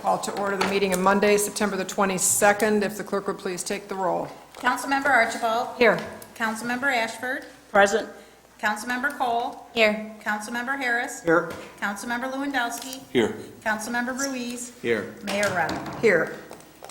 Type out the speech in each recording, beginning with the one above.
Call to order the meeting of Monday, September the 22nd. If the clerk would please take the roll. Councilmember Archibald. Here. Councilmember Ashford. Present. Councilmember Cole. Here. Councilmember Harris. Here. Councilmember Lewandowski. Here. Councilmember Ruiz. Here. Mayor Rett. Here.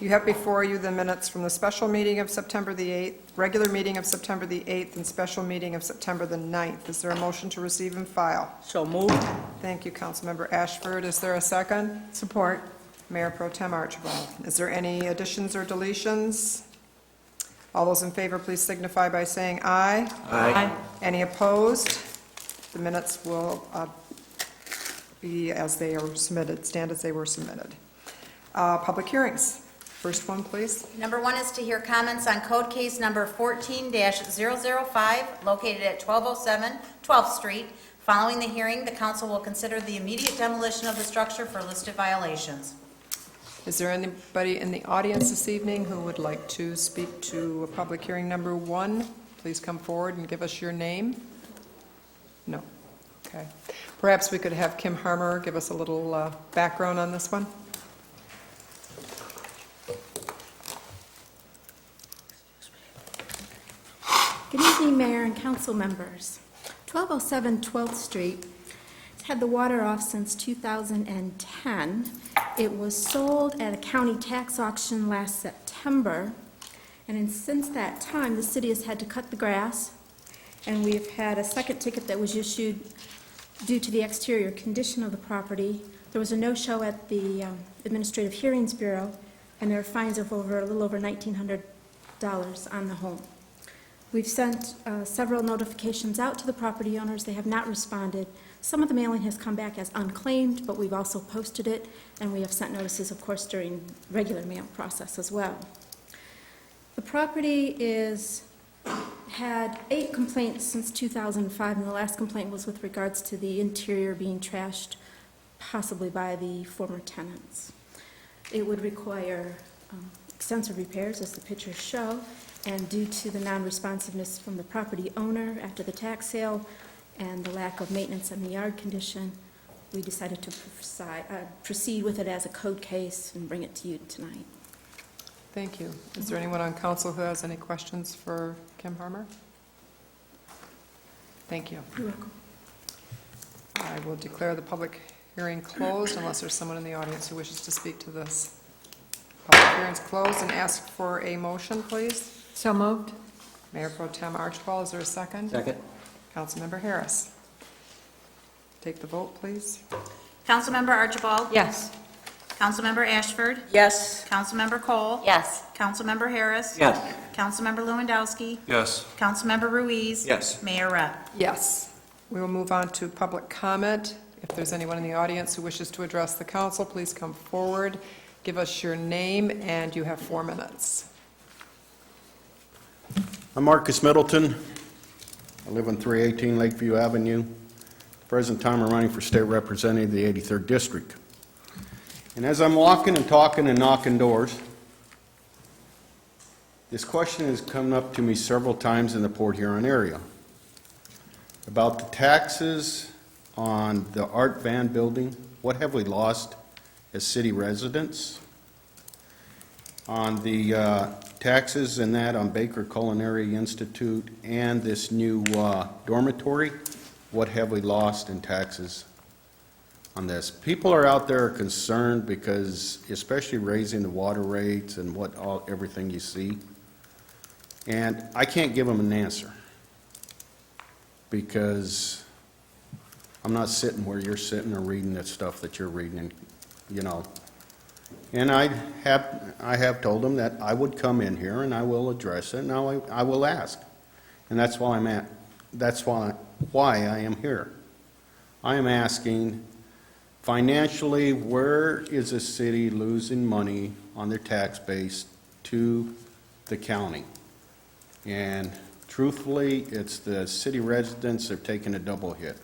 You have before you the minutes from the special meeting of September the 8th, regular meeting of September the 8th, and special meeting of September the 9th. Is there a motion to receive and file? So moved. Thank you, Councilmember Ashford. Is there a second? Support. Mayor Pro Tem Archibald. Is there any additions or deletions? All those in favor, please signify by saying aye. Aye. Any opposed? The minutes will be as they are submitted, stand as they were submitted. Public hearings. First one, please. Number one is to hear comments on code case number 14-005, located at 1207 12th Street. Following the hearing, the council will consider the immediate demolition of the structure for listed violations. Is there anybody in the audience this evening who would like to speak to public hearing number one? Please come forward and give us your name. No. Okay. Perhaps we could have Kim Harmer give us a little background on this one. Good evening, Mayor and council members. 1207 12th Street has had the water off since 2010. It was sold at a county tax auction last September, and since that time, the city has had to cut the grass, and we've had a second ticket that was issued due to the exterior condition of the property. There was a no-show at the Administrative Hearings Bureau, and there are fines of a little over $1,900 on the home. We've sent several notifications out to the property owners. They have not responded. Some of the mailing has come back as unclaimed, but we've also posted it, and we have sent notices, of course, during regular mail process as well. The property had 8 complaints since 2005, and the last complaint was with regards to the interior being trashed, possibly by the former tenants. It would require extensive repairs, as the pictures show, and due to the non-responsiveness from the property owner after the tax sale and the lack of maintenance in the yard condition, we decided to proceed with it as a code case and bring it to you tonight. Thank you. Is there anyone on council who has any questions for Kim Harmer? Thank you. You're welcome. I will declare the public hearing closed unless there's someone in the audience who wishes to speak to this. Public hearing's closed, and ask for a motion, please. So moved. Mayor Pro Tem Archibald, is there a second? Second. Councilmember Harris. Take the vote, please. Councilmember Archibald. Yes. Councilmember Ashford. Yes. Councilmember Cole. Yes. Councilmember Harris. Yes. Councilmember Lewandowski. Yes. Councilmember Ruiz. Yes. Mayor Rett. Yes. We will move on to public comment. If there's anyone in the audience who wishes to address the council, please come forward. Give us your name, and you have 4 minutes. I'm Marcus Middleton. I live on 318 Lakeview Avenue. At the present time, I'm running for state representative of the 83rd District. And as I'm walking and talking and knocking doors, this question has come up to me several times in the Port Huron area about the taxes on the Art Van building. What have we lost as city residents? On the taxes and that on Baker Culinary Institute and this new dormitory, what have we lost in taxes on this? People are out there concerned because, especially raising the water rates and everything you see, and I can't give them an answer because I'm not sitting where you're sitting or reading the stuff that you're reading, and, you know. And I have told them that I would come in here and I will address it and I will ask. And that's why I am here. I am asking, financially, where is the city losing money on their tax base to the county? And truthfully, it's the city residents that have taken a double hit.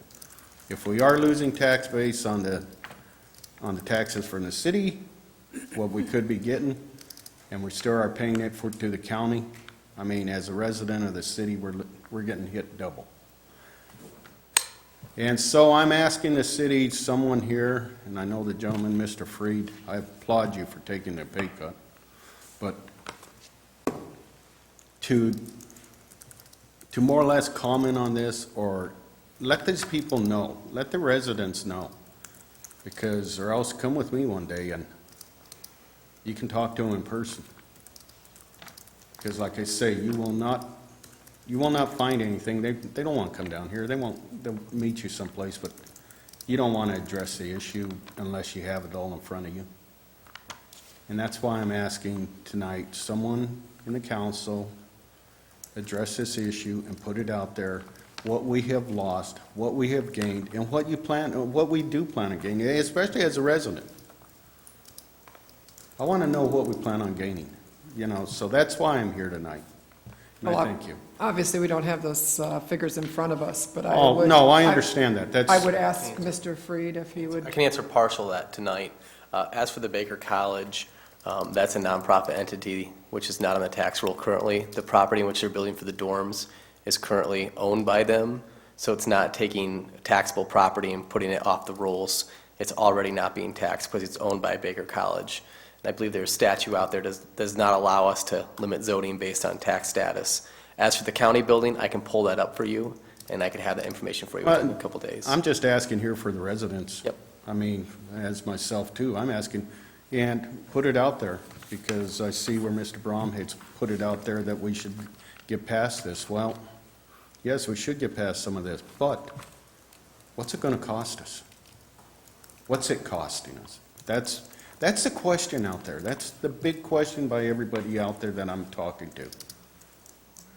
If we are losing tax base on the taxes from the city, what we could be getting, and we still are paying it to the county, I mean, as a resident of the city, we're getting hit double. And so I'm asking the city, someone here, and I know the gentleman, Mr. Freed, I applaud you for taking the pay cut, but to more or less comment on this, or let these people know, let the residents know, because, or else come with me one day and you can talk to them in person. Because like I say, you will not find anything, they don't want to come down here, they'll meet you someplace, but you don't want to address the issue unless you have it all in front of you. And that's why I'm asking tonight, someone in the council address this issue and put it out there, what we have lost, what we have gained, and what we do plan on gaining, especially as a resident. I want to know what we plan on gaining, so that's why I'm here tonight. And Well, I thank you. Obviously, we don't have those figures in front of us, but I Oh, would... no, I understand that. I would ask Mr. Freed if he I would... can answer partial of that tonight. As for the Baker College, that's a nonprofit entity which is not on the tax roll currently. The property in which they're building for the dorms is currently owned by them, so it's not taking taxable property and putting it off the rolls. It's already not being taxed because it's owned by Baker College. And I believe there's a statute out there does not allow us to limit zoning based on tax status. As for the county building, I can pull that up for you, and I can have that information for you within a couple days. I'm just asking here for the residents. Yep. I mean, as myself too, I'm asking, and put it out there, because I see where Mr. Brom has put it out there that we should get past this. Well, yes, we should get past some of this, but what's it going to cost us? What's it costing us? That's the question out there. That's the big question by everybody out there that I'm talking to.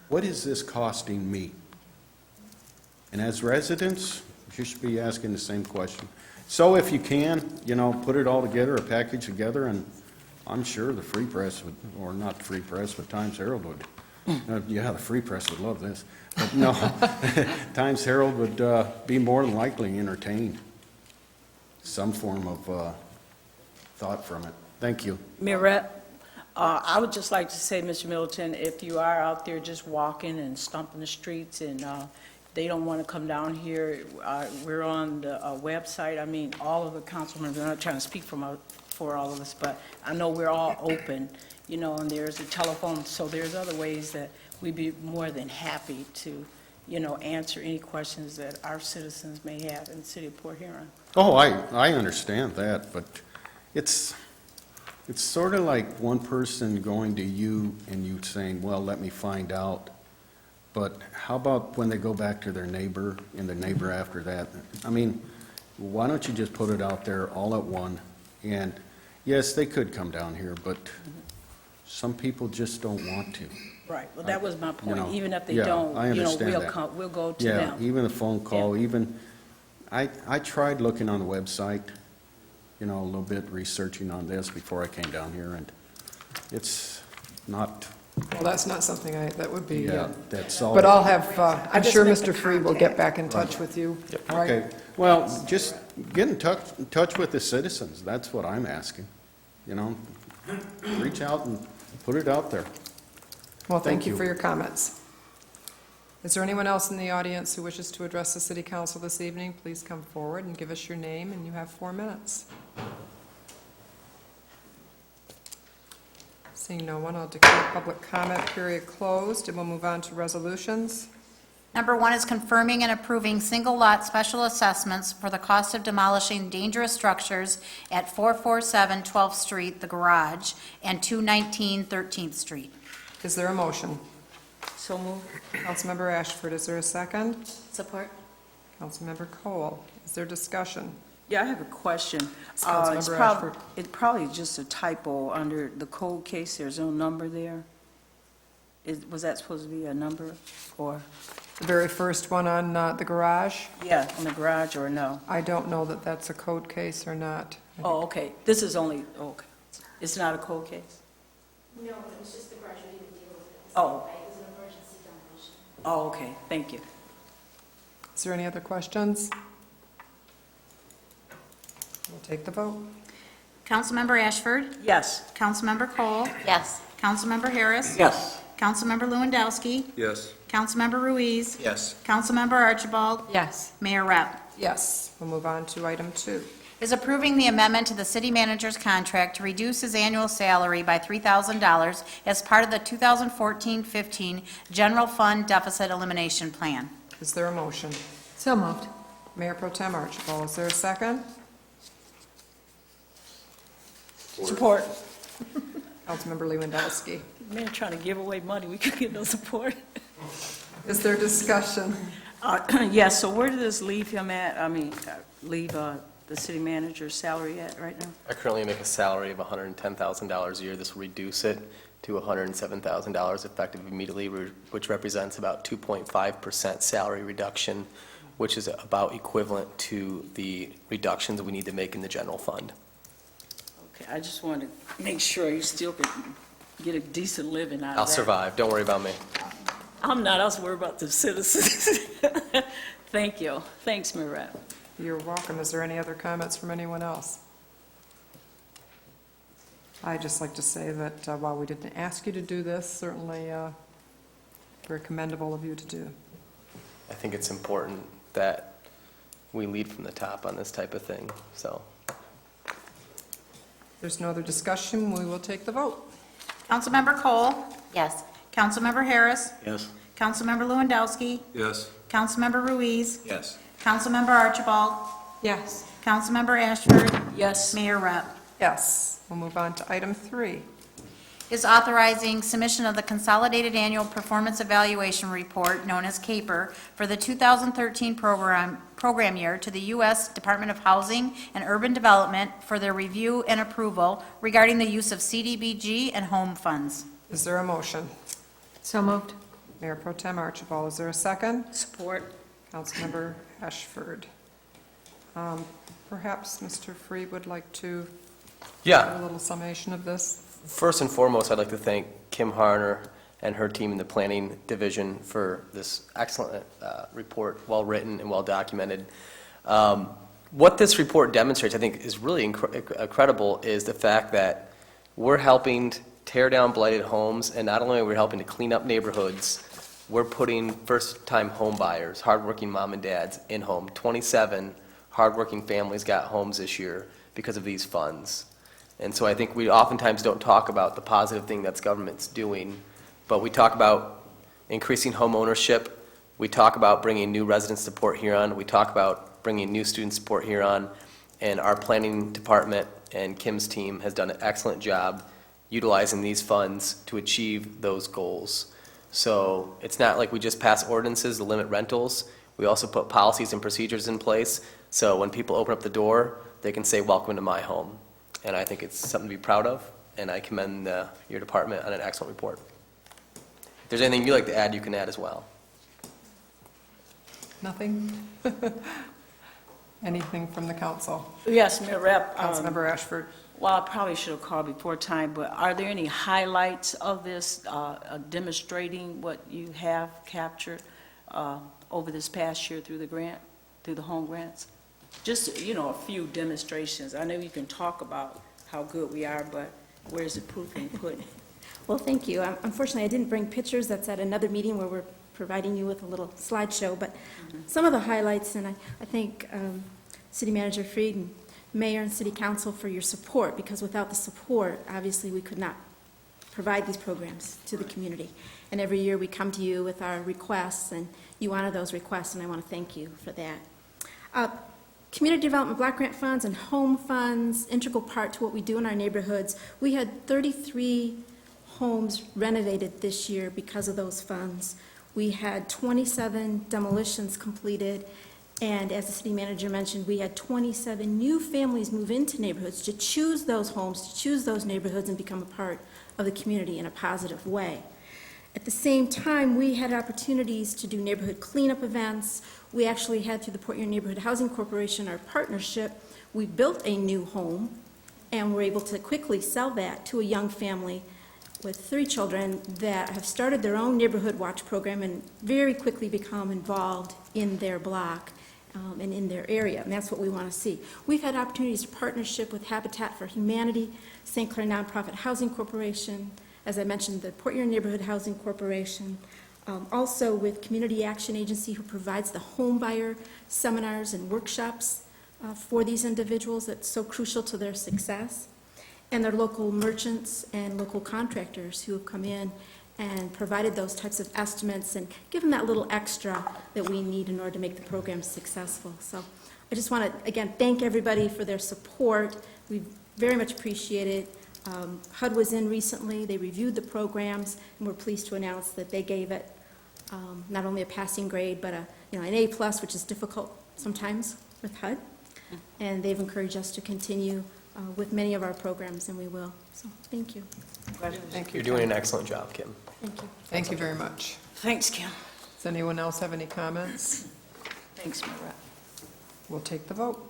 What is this costing me? And as residents, you should be asking the same question. So if you can, put it all together, a package together, and I'm sure the Free Press would, or not the Free Press, but Times Herald would. Yeah, the Free Press would love this. But no, Times Herald would be more than likely entertained. Some form of thought from it. Thank you. Mirette, I would just like to say, Mr. Middleton, if you are out there just walking and stomping the streets and they don't want to come down here, we're on the website. I mean, all of the council members, I'm not trying to speak for all of us, but I know we're all open, and there's a telephone, so there's other ways that we'd be more than happy to, answer any questions that our citizens may have in the city of Port Huron. Oh, I understand that, but it's sort of like one person going to you and you saying, well, let me find out. But how about when they go back to their neighbor and the neighbor after that? I mean, why don't you just put it out there all at one? And yes, they could come down here, but some people just don't want to. Right, well, that was my point. know, Even if they yeah, don't, I understand that. we'll go to Yeah, them. even a phone call, even, I tried looking on the website, a little bit researching on this before I came down here, and it's not, Well, that's not something that would be... that's all. But I'll have, I'm just sure make Mr. the Freed will get back in touch with you. All right? Okay, well, just get in touch with the citizens, that's what I'm asking, reach out and put it out there. Well, thank Thank you you. for your comments. Is there anyone else in the audience who wishes to address the city council this evening? Please come forward and give us your name, and you have 4 minutes. Seeing no one, I'll declare public comment period closed, and we'll move on to resolutions. Number 1 is confirming and approving single-lot special assessments for the cost of demolishing dangerous structures at 447 12th Street, the garage, and 219 13th Street. Is there a motion? So moved. Councilmember Ashford, is there a second? Support. Councilmember Cole, is there discussion? Yeah, I have a question. Councilmember Ashford. It's probably just a typo under the cold case, there's no number there. Was that supposed to be a number, or, The very first one on the garage, yeah, on the garage, or no? I don't know that that's a code case or not. Oh, okay, this is only, okay, it's not a cold case? No, it was just the garage, we didn't deal with it. Oh. It was an emergency demolition. Oh, okay, thank you. Is there any other questions? We'll take the vote. Councilmember Ashford? Yes. Councilmember Cole? Yes. Councilmember Harris? Yes. Councilmember Lewandowski. Yes. Councilmember Ruiz. Yes. Councilmember Archibald. Yes. Mayor Rep. Yes. We'll move on to item 2. Is approving the amendment to the city manager's contract to reduce his annual salary by $3,000 as part of the 2014-15 General Fund Deficit Elimination Plan. Is there a motion? So moved. Mayor Pro Tem Archibald, is there a second? Support. Councilmember Lewandowski. Man, trying to give away money, we could get no support. Is there discussion? Yes, so where does this leave him at? Leave the city manager's salary at right now? I currently make a salary of $110,000 a year. This will reduce it to $107,000 effective immediately, which represents about 2.5% salary reduction, which is about equivalent to the reductions we need to make in the general fund. Okay, I just wanted to make sure you still could get a decent living out of that. I'll survive, don't worry about me. I'm not, I was worried about the citizens. Thank you. Thanks, Mayor Rep. You're welcome. Is there any other comments from anyone else? I'd just like to say that while we didn't ask you to do this, certainly very commendable of you to do. I think it's important that we lead from the top on this type of thing, so. There's no other discussion. We will take the vote. Councilmember Cole. Yes. Councilmember Harris. Yes. Councilmember Lewandowski. Yes. Councilmember Ruiz. Yes. Councilmember Archibald. Yes. Councilmember Ashford. Yes. Mayor Rep. Yes. We'll move on to item 3. Is authorizing submission of the Consolidated Annual Performance Evaluation Report, known as CAPER, for the 2013 program year to the U.S. Department of Housing and Urban Development for their review and approval regarding the use of CDBG and home funds. Is there a motion? So moved. Mayor Pro Tem Archibald, is there a second? Support. Councilmember Ashford. Perhaps Mr. Freed would like to Yeah. give a little summation of this? First and foremost, I'd like to thank Kim Harner and her team in the planning division for this excellent report, well-written and well-documented. What this report demonstrates, I think, is really incredible, is the fact that we're helping tear down blighted homes, and not only are we helping to clean up neighborhoods, we're putting first-time home buyers, hardworking mom and dads, in home. 27 hardworking families got homes this year because of these funds. And so I think we oftentimes don't talk about the positive thing that's government's doing, but we talk about increasing home ownership, we talk about bringing new resident support here on, we talk about bringing new student support here on, and our planning department and Kim's team has done an excellent job utilizing these funds to achieve those goals. So it's not like we just pass ordinances to limit rentals, we also put policies and procedures in place, so when people open up the door, they can say, "Welcome to my home." And I think it's something to be proud of, and I commend your department on an excellent report. If there's anything you'd like to add, you can add as well. Nothing? Anything from the council? Yes, Mayor Rep. Councilmember Ashford? Well, I probably should have called before time, but are there any highlights of this demonstrating what you have captured over this past year through the grant, through the home grants? Just, a few demonstrations. I know you can talk about how good we are, but where's the proof being put? Well, thank you. Unfortunately, I didn't bring pictures. That's at another meeting where we're providing you with a little slideshow. But some of the highlights, and I thank City Manager Freed and Mayor and City Council for your support, because without the support, obviously, we could not provide these programs to the community. And every year, we come to you with our requests, and you honor those requests, and I want to thank you for that. Community Development Block Grant Funds and home funds, integral part to what we do in our neighborhoods. We had 33 homes renovated this year because of those funds. We had 27 demolitions completed, and as the city manager mentioned, we had 27 new families move into neighborhoods to choose those homes, to choose those neighborhoods, and become a part of the community in a positive way. At the same time, we had opportunities to do neighborhood cleanup events. We actually had, through the Port Huron Neighborhood Housing Corporation, our partnership, we built a new home, and were able to quickly sell that to a young family with 3 children that have started their own neighborhood watch program and very quickly become involved in their block and in their area, and that's what we want to see. We've had opportunities to partnership with Habitat for Humanity, St. Clair Nonprofit Housing Corporation, as I mentioned, the Port Huron Neighborhood Housing Corporation, also with Community Action Agency, who provides the home buyer seminars and workshops for these individuals that's so crucial to their success, and their local merchants and local contractors who have come in and provided those types of estimates and given that little extra that we need in order to make the program successful. So I just want to, again, thank everybody for their support. We very much appreciate it. HUD was in recently, they reviewed the programs, and we're pleased to announce that they gave it not only a passing grade, but an A+, which is difficult sometimes with HUD. And they've encouraged us to continue with many of our programs, and we will. So, thank you. Thank you. You're doing an excellent job, Kim. Thank you. Thank you very much. Thanks, Kim. Does anyone else have any comments? Thanks, Marat. We'll take the vote.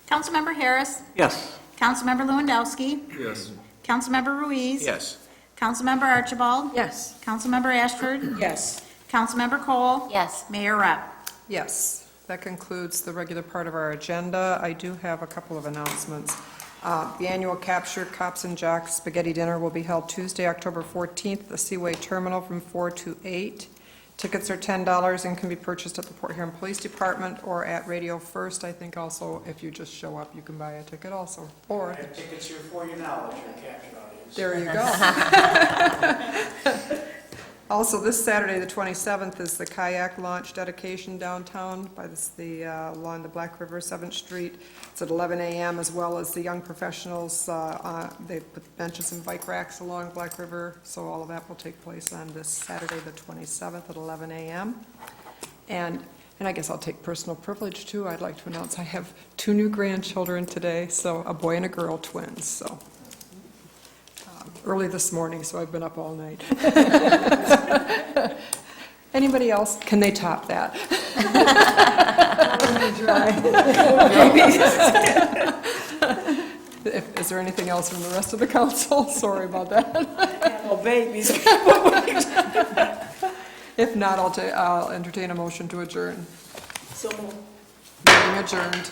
Councilmember Harris. Yes. Councilmember Lewandowski. Yes. Councilmember Ruiz. Yes. Councilmember Archibald. Yes. Councilmember Ashford. Yes. Councilmember Cole. Yes. Mayor Rep. Yes, that concludes the regular part of our agenda. I do have a couple of announcements. The annual Capture Cops and Jocks Spaghetti Dinner will be held Tuesday, October 14th, at the Seaway Terminal from 4 to 8. Tickets are $10 and can be purchased at the Port Huron Police Department or at Radio First. I think also if you just show up, you can buy a ticket also. Or, I have tickets here for you now, as your captured audience. there you go. Also, this Saturday, the 27th, is the kayak launch dedication downtown along the Black River, 7th Street. It's at 11 a.m., as well as the young professionals. They put benches and bike racks along Black River, so all of that will take place on this Saturday, the 27th, at 11 a.m. And I guess I'll take personal privilege, too. I'd like to announce I have 2 new grandchildren today, so a boy and a girl, twins, so. Early this morning, so I've been up all night. Anybody else? Can they top that? Is there anything else from the rest of the council? Sorry about that. Oh, babies. If not, I'll entertain a motion to adjourn. So moved. Meeting adjourned.